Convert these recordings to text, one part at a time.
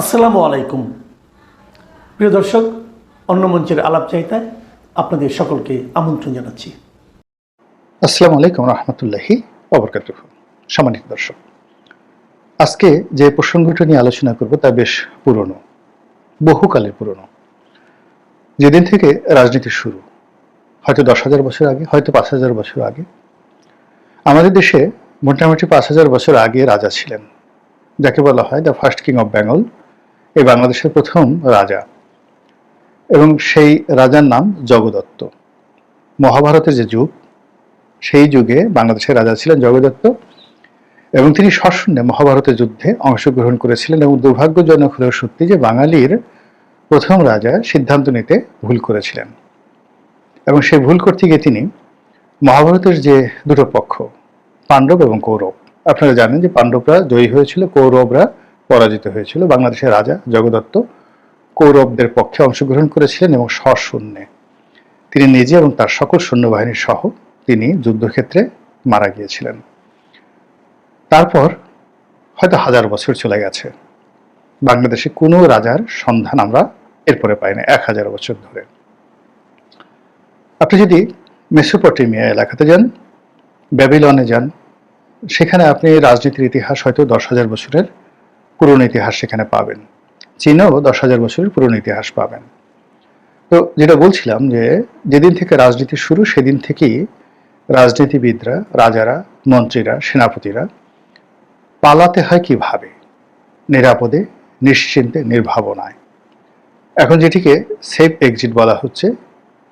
আসসালামু আলাইকুম প্রিয় দর্শক, অন্য মঞ্চের আলাপ চাইতায় আপনাদের সকলকে আমন্ত্রণ জানাচ্ছি। আসসালামু আলাইকুম রহমতুল্লাহি ওয়াবারাকাতুহু। সম্মানিত দর্শক, আজকে যে প্রসঙ্গটি নিয়ে আলোচনা করব তা বেশ পুরনো, বহুকালের পুরনো। যেদিন থেকে রাজনীতি শুরু, হয়তো 10,000 বছর আগে, হয়তো 5,000 বছর আগে। আমাদের দেশে মোটামুটি 5,000 বছর আগে রাজা ছিলেন, যাকে বলা হয় the first king of Bengal, এই বাংলাদেশের প্রথম রাজা। এবং সেই রাজার নাম জগদত্ত। মহাভারতের যে যুগ, সেই যুগে বাংলাদেশের রাজা ছিলেন জগদত্ত, এবং তিনি সশূন্যে মহাভারতের যুদ্ধে অংশগ্রহণ করেছিলেন। এবং দুর্ভাগ্যজনক হলেও সত্যি যে বাঙালির প্রথম রাজা সিদ্ধান্ত নিতে ভুল করেছিলেন, এবং সেই ভুল করতে গিয়ে তিনি মহাভারতের যে দুটো পক্ষ, পাণ্ডব এবং কৌরব, আপনারা জানেন যে পাণ্ডবরা জয়ী হয়েছিল, কৌরবরা পরাজিত হয়েছিল। বাংলাদেশের রাজা জগদত্ত কৌরবদের পক্ষে অংশগ্রহণ করেছিলেন এবং সশূন্যে তিনি নিজে এবং তার সকল সৈন্যবাহিনী সহ তিনি যুদ্ধক্ষেত্রে মারা গিয়েছিলেন। তারপর হয়তো 1000 বছর চলে গেছে, বাংলাদেশে কোনো রাজার সন্ধান আমরা এরপরে পাই না 1000 বছর ধরে। আপনি যদি মেসোপটেমিয়া এলাকাতে যান, ব্যাবিলনে যান, সেখানে আপনি রাজনীতির ইতিহাস হয়তো 10,000 বছরের পুরনো ইতিহাস সেখানে পাবেন। চীনেও 10,000 বছরের পুরনো ইতিহাস পাবেন। তো যেটা বলছিলাম যে যেদিন থেকে রাজনীতি শুরু, সেদিন থেকেই রাজনীতিবিদরা, রাজারা, মন্ত্রীরা, সেনাপতিরা পালাতে হয় কিভাবে, নিরাপদে, নিশ্চিন্তে, নির্ভাবনায়। এখন যেটিকে সেফ এক্সিট বলা হচ্ছে,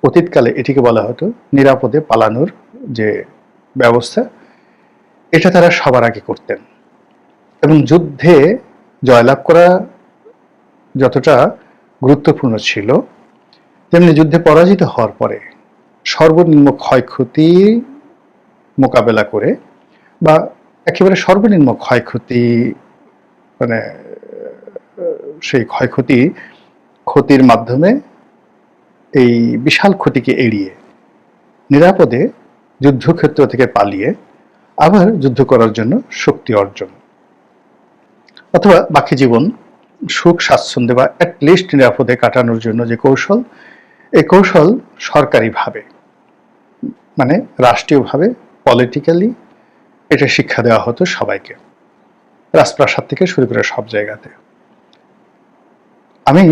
অতীতকালে এটিকে বলা হতো নিরাপদে পালানোর যে ব্যবস্থা, এটা তারা সবার আগে করতেন। এবং যুদ্ধে জয়লাভ করা যতটা গুরুত্বপূর্ণ ছিল, তেমনি যুদ্ধে পরাজিত হওয়ার পরে সর্বনিম্ন ক্ষয়ক্ষতি মোকাবেলা করে, বা একেবারে সর্বনিম্ন ক্ষয়ক্ষতি, মানে সেই ক্ষতির মাধ্যমে এই বিশাল ক্ষতিকে এড়িয়ে নিরাপদে যুদ্ধক্ষেত্র থেকে পালিয়ে আবার যুদ্ধ করার জন্য শক্তি অর্জন, অথবা বাকি জীবন সুখ স্বাচ্ছন্দ্যে বা অ্যাটলিস্ট নিরাপদে কাটানোর জন্য যে কৌশল, এই কৌশল সরকারিভাবে, মানে রাষ্ট্রীয়ভাবে, পলিটিক্যালি এটা শিক্ষা দেওয়া হতো সবাইকে, রাজপ্রাসাদ থেকে শুরু করে সব জায়গাতে। আমি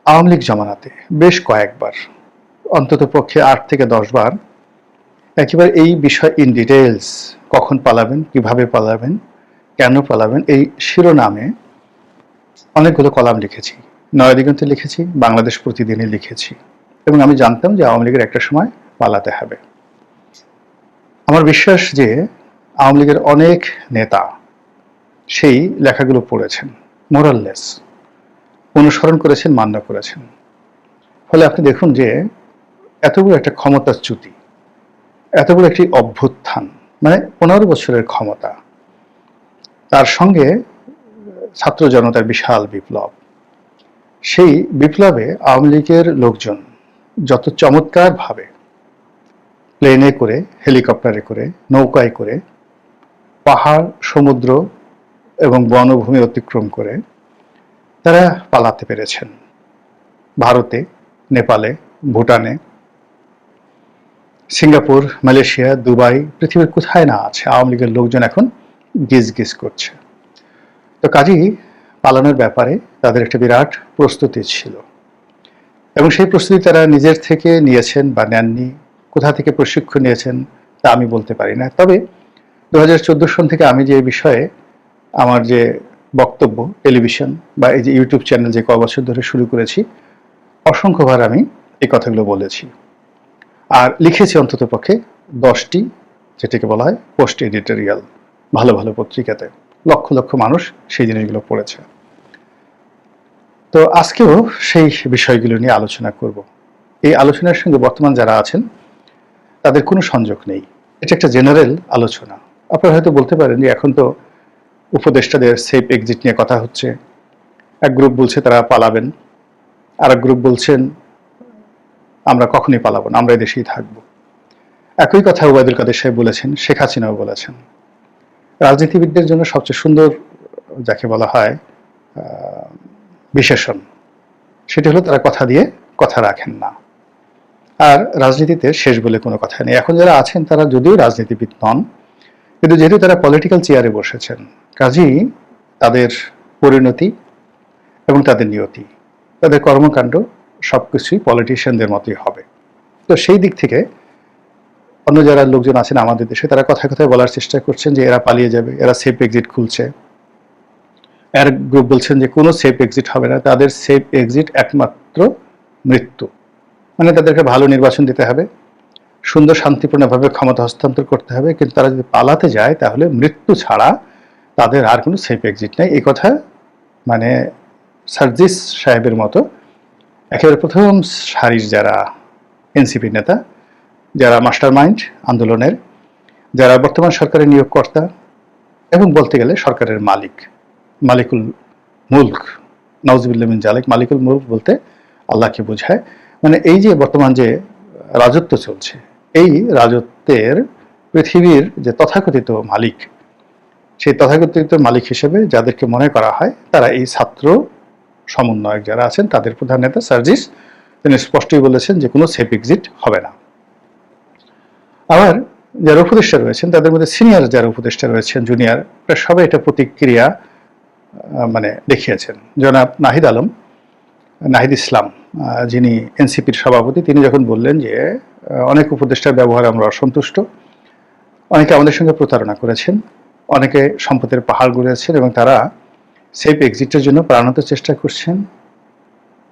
আওয়ামী লীগ জমানাতে বেশ কয়েকবার, অন্তত পক্ষে 8 থেকে 10 বার, একেবারে এই বিষয় ইন ডিটেলস, কখন পালাবেন, কিভাবে পালাবেন, কেন পালাবেন, এই শিরোনামে অনেকগুলো কলাম লিখেছি। নয়াদিগন্তে লিখেছি, বাংলাদেশ প্রতিদিনে লিখেছি। এবং আমি জানতাম যে আওয়ামী লীগের একটা সময় পালাতে হবে। আমার বিশ্বাস যে আওয়ামী লীগের অনেক নেতা সেই লেখাগুলো পড়েছেন, মোরাললেস অনুসরণ করেছেন, মান্য করেছেন। ফলে আপনি দেখুন যে এত বড় একটা ক্ষমতাচ্যুতি, এত বড় একটি অভ্যুত্থান, মানে 15 বছরের ক্ষমতা, তার সঙ্গে ছাত্র জনতার বিশাল বিপ্লব, সেই বিপ্লবে আওয়ামী লীগের লোকজন যত চমৎকারভাবে প্লেনে করে, হেলিকপ্টারে করে, নৌকায় করে, পাহাড়, সমুদ্র এবং বনভূমি অতিক্রম করে তারা পালাতে পেরেছেন। ভারতে, নেপালে, ভুটানে, সিঙ্গাপুর, মালয়েশিয়া, দুবাই, পৃথিবীর কোথায় না আছে আওয়ামী লীগের লোকজন এখন গিজ গিজ করছে। তো কাজেই পালানোর ব্যাপারে তাদের একটা বিরাট প্রস্তুতি ছিল, এবং সেই প্রস্তুতি তারা নিজের থেকে নিয়েছেন বা নেননি, কোথা থেকে প্রশিক্ষণ নিয়েছেন তা আমি বলতে পারি না। তবে 2014 সন থেকে আমি যে বিষয়ে আমার যে বক্তব্য, টেলিভিশন বা এই যে ইউটিউব চ্যানেল যে কয় বছর ধরে শুরু করেছি, অসংখ্যবার আমি এই কথাগুলো বলেছি, আর লিখেছি অন্তত পক্ষে 10টি, যেটাকে বলা হয় পোস্ট এডিটোরিয়াল, ভালো ভালো পত্রিকাতে। লক্ষ লক্ষ মানুষ সেই জিনিসগুলো পড়েছে। তো আজকেও সেই বিষয়গুলো নিয়ে আলোচনা করব। এই আলোচনার সঙ্গে বর্তমান যারা আছেন তাদের কোনো সংযোগ নেই, এটা একটা জেনারেল আলোচনা। আপনারা হয়তো বলতে পারেন যে এখন তো উপদেষ্টাদের সেফ এক্সিট নিয়ে কথা হচ্ছে, এক গ্রুপ বলছে তারা পালাবেন, আর এক গ্রুপ বলছেন আমরা কখনই পালাবো না, আমরা দেশেই থাকবো। একই কথা ওবায়দুল কাদের সাহেব বলেছেন, শেখ হাসিনাও বলেছেন। রাজনীতিবিদদের জন্য সবচেয়ে সুন্দর, যাকে বলা হয় বিশেষণ, সেটি হলো তারা কথা দিয়ে কথা রাখেন না। আর রাজনীতিতে শেষ বলে কোনো কথা নেই। এখন যারা আছেন তারা যদিও রাজনীতিবিদ নন, কিন্তু যেহেতু তারা পলিটিক্যাল চেয়ারে বসেছেন, কাজেই তাদের পরিণতি এবং তাদের নিয়তি, তাদের কর্মকাণ্ড সবকিছুই পলিটিশিয়ানদের মতোই হবে। তো সেই দিক থেকে অন্য যারা লোকজন আছেন আমাদের দেশে, তারা কথায় কথায় বলার চেষ্টা করছেন যে এরা পালিয়ে যাবে, এরা সেফ এক্সিট খুলছে। এর গ্রুপ বলছেন যে কোনো সেফ এক্সিট হবে না, তাদের সেফ এক্সিট একমাত্র মৃত্যু। মানে তাদেরকে ভালো নির্বাচন দিতে হবে, সুন্দর শান্তিপূর্ণভাবে ক্ষমতা হস্তান্তর করতে হবে, কিন্তু তারা যদি পালাতে যায় তাহলে মৃত্যু ছাড়া তাদের আর কোনো সেফ এক্সিট নেই। এই কথা মানে সার্জিস সাহেবের মতো একেবারে প্রথম সারির যারা এনসিপি নেতা, যারা মাস্টার মাইন্ড আন্দোলনের, যারা বর্তমান সরকারের নিয়োগকর্তা এবং বলতে গেলে সরকারের মালিকুল মুলক, নাউজুবিল্লাহ মিন জালিক। মালিকুল মুলক বলতে আল্লাহকে বোঝায়। মানে এই যে বর্তমান যে রাজত্ব চলছে, এই রাজত্বের পৃথিবীর যে তথাকথিত মালিক, সেই তথাকথিত মালিক হিসেবে যাদেরকে মনে করা হয় তারা এই ছাত্র সমন্বয়ক যারা আছেন তাদের প্রধান নেতা সার্জিস, তিনি স্পষ্টই বলেছেন যে কোনো সেফ এক্সিট হবে না। আবার যারা উপদেষ্টা রয়েছেন তাদের মধ্যে সিনিয়র যারা উপদেষ্টা রয়েছেন, জুনিয়র, প্রায় সবাই এটা প্রতিক্রিয়া মানে দেখিয়েছেন। জনাব নাহিদ ইসলাম, যিনি এনসিপির সভাপতি, তিনি যখন বললেন যে অনেক উপদেষ্টার ব্যবহারে আমরা অসন্তুষ্ট, অনেকে আমাদের সঙ্গে প্রতারণা করেছেন, অনেকে সম্পদের পাহাড় গড়েছেন এবং তারা সেফ এক্সিটের জন্য প্রাণান্ত চেষ্টা করছেন।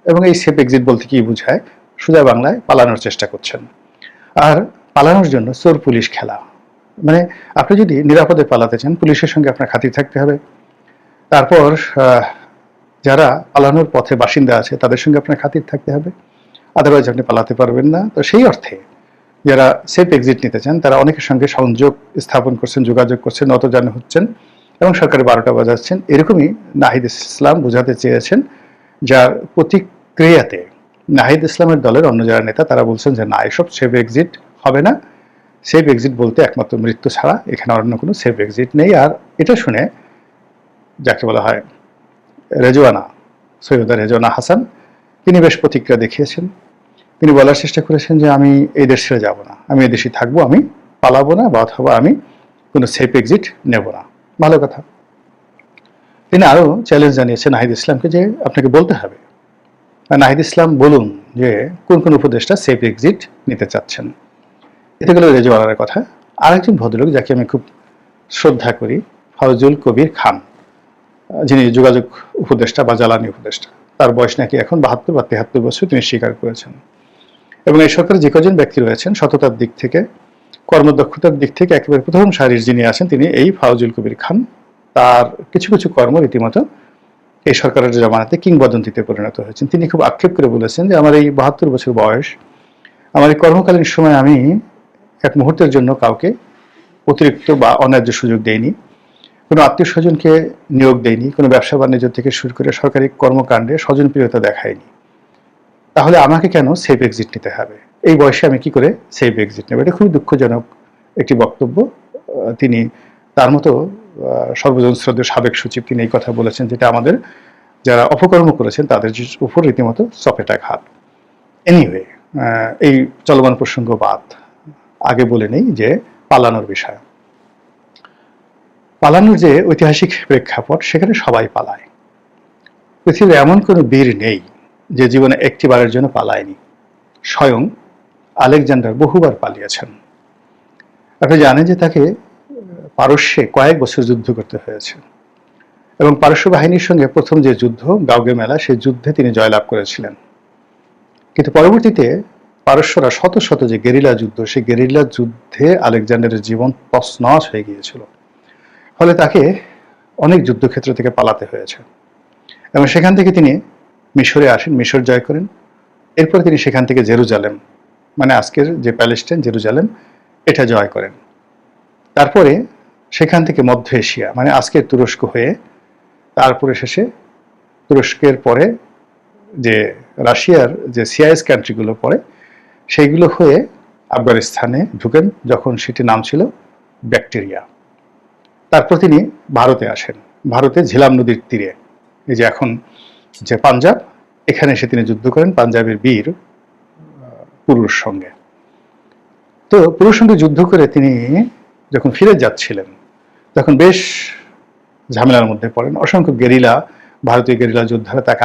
এবং এই সেফ এক্সিট বলতে কি বোঝায়, সোজা বাংলায় পালানোর চেষ্টা করছেন। আর পালানোর জন্য চোর পুলিশ খেলা, মানে আপনি যদি নিরাপদে পালাতে চান পুলিশের সঙ্গে আপনার খাতির থাকতে হবে, তারপর যারা পালানোর পথে বাসিন্দা আছে তাদের সঙ্গে আপনার খাতির থাকতে হবে, আদারওয়াইজ আপনি পালাতে পারবেন না। তো সেই অর্থে যারা সেফ এক্সিট নিতে চান তারা অনেকের সঙ্গে সংযোগ স্থাপন করছেন, যোগাযোগ করছেন, নতজানু হচ্ছেন এবং সরকারের 12টা বাজাচ্ছেন। এরকমই নাহিদ ইসলাম বোঝাতে চেয়েছেন, যার প্রতিক্রিয়াতে নাহিদ ইসলামের দলের অন্য যারা নেতা তারা বলছেন যে না, এসব সেফ এক্সিট হবে না, সেফ এক্সিট বলতে একমাত্র মৃত্যু ছাড়া এখানে অন্য কোনো সেফ এক্সিট নেই। আর এটা শুনে যাকে বলা হয় সৈয়দা রেজওয়ানা হাসান, তিনি বেশ প্রতিক্রিয়া দেখিয়েছেন। তিনি বলার চেষ্টা করেছেন যে আমি এই দেশ ছেড়ে যাব না, আমি এই দেশে থাকবো, আমি পালাবো না, বা অথবা আমি কোনো সেফ এক্সিট নেব না। ভালো কথা। তিনি আরও চ্যালেঞ্জ জানিয়েছেন নাহিদ ইসলামকে যে আপনাকে বলতে হবে, নাহিদ ইসলাম বলুন যে কোন কোন উপদেষ্টা সেফ এক্সিট নিতে চাচ্ছেন। এতে গেল রেজওয়ানার কথা। আরেকজন ভদ্রলোক যাকে আমি খুব শ্রদ্ধা করি, ফাউজুল কবির খান, যিনি যোগাযোগ উপদেষ্টা বা জ্বালানি উপদেষ্টা, তার বয়স নাকি এখন 72 বা 73 বছর, তিনি স্বীকার করেছেন। এবং এই সরকারে যে কজন ব্যক্তি রয়েছেন সততার দিক থেকে, কর্মদক্ষতার দিক থেকে একেবারে প্রথম সারির যিনি আছেন তিনি এই ফাউজুল কবির খান। তার কিছু কিছু কর্ম রীতিমতো এই সরকারের জামানাতে কিংবদন্তিতে পরিণত হয়েছেন। তিনি খুব আক্ষেপ করে বলেছেন যে আমার এই 72 বছর বয়স, আমার এই কর্মকালীন সময় আমি এক মুহূর্তের জন্য কাউকে অতিরিক্ত বা অন্যায্য সুযোগ দেইনি, কোনো আত্মীয় স্বজনকে নিয়োগ দেয়নি, কোনো ব্যবসা বাণিজ্য থেকে শুরু করে সরকারি কর্মকাণ্ডে স্বজনপ্রিয়তা দেখায়নি। তাহলে আমাকে কেন সেফ এক্সিট নিতে হবে? এই বয়সে আমি কি করে সেফ এক্সিট নেব? এটা খুবই দুঃখজনক একটি বক্তব্য। তিনি তার মতো সর্বজন শ্রদ্ধেয় সাবেক সচিব, তিনি এই কথা বলেছেন, যেটা আমাদের যারা অপকর্ম করেছেন তাদের উপর রীতিমতো চপেটাঘাত। এনিওয়ে, এই চলমান প্রসঙ্গ বাদ, আগে বলে নেই যে পালানোর বিষয়। পালানোর যে ঐতিহাসিক প্রেক্ষাপট, সেখানে সবাই পালায়। পৃথিবীর এমন কোনো বীর নেই যে জীবনে একটিবারের জন্য পালায়নি। স্বয়ং আলেকজান্ডার বহুবার পালিয়েছেন। আপনি জানেন যে তাকে পারস্যে কয়েক বছর যুদ্ধ করতে হয়েছে এবং পারস্য বাহিনীর সঙ্গে প্রথম যে যুদ্ধ গাউগে মেলা, সেই যুদ্ধে তিনি জয়লাভ করেছিলেন। কিন্তু পরবর্তীতে পারস্যরা শত শত যে গেরিলা যুদ্ধ, সেই গেরিলা যুদ্ধে আলেকজান্ডারের জীবন তছনছ হয়ে গিয়েছিল। ফলে তাকে অনেক যুদ্ধক্ষেত্র থেকে পালাতে হয়েছে এবং সেখান থেকে তিনি মিশরে আসেন, মিশর জয় করেন। এরপর তিনি সেখান থেকে জেরুজালেম, মানে আজকের যে প্যালেস্টাইন, জেরুজালেম, এটা জয় করেন। তারপরে সেখান থেকে মধ্য এশিয়া, মানে আজকের তুরস্ক হয়ে, তারপরে শেষে তুরস্কের পরে যে রাশিয়ার যে সিআইএস কান্ট্রিগুলো পড়ে, সেইগুলো হয়ে আফগানিস্তানে ঢুকেন, যখন সেটি নাম ছিল ব্যাকটেরিয়া। তারপর তিনি ভারতে আসেন, ভারতে ঝিলাম নদীর তীরে, এই যে এখন যে পাঞ্জাব, এখানে এসে তিনি যুদ্ধ করেন পাঞ্জাবের বীর পুরুষ সঙ্গে। তো পুরুষ সঙ্গে যুদ্ধ করে তিনি যখন ফিরে যাচ্ছিলেন তখন বেশ ঝামেলার মধ্যে পড়েন। অসংখ্য গেরিলা, ভারতীয় গেরিলা যোদ্ধারা তাকে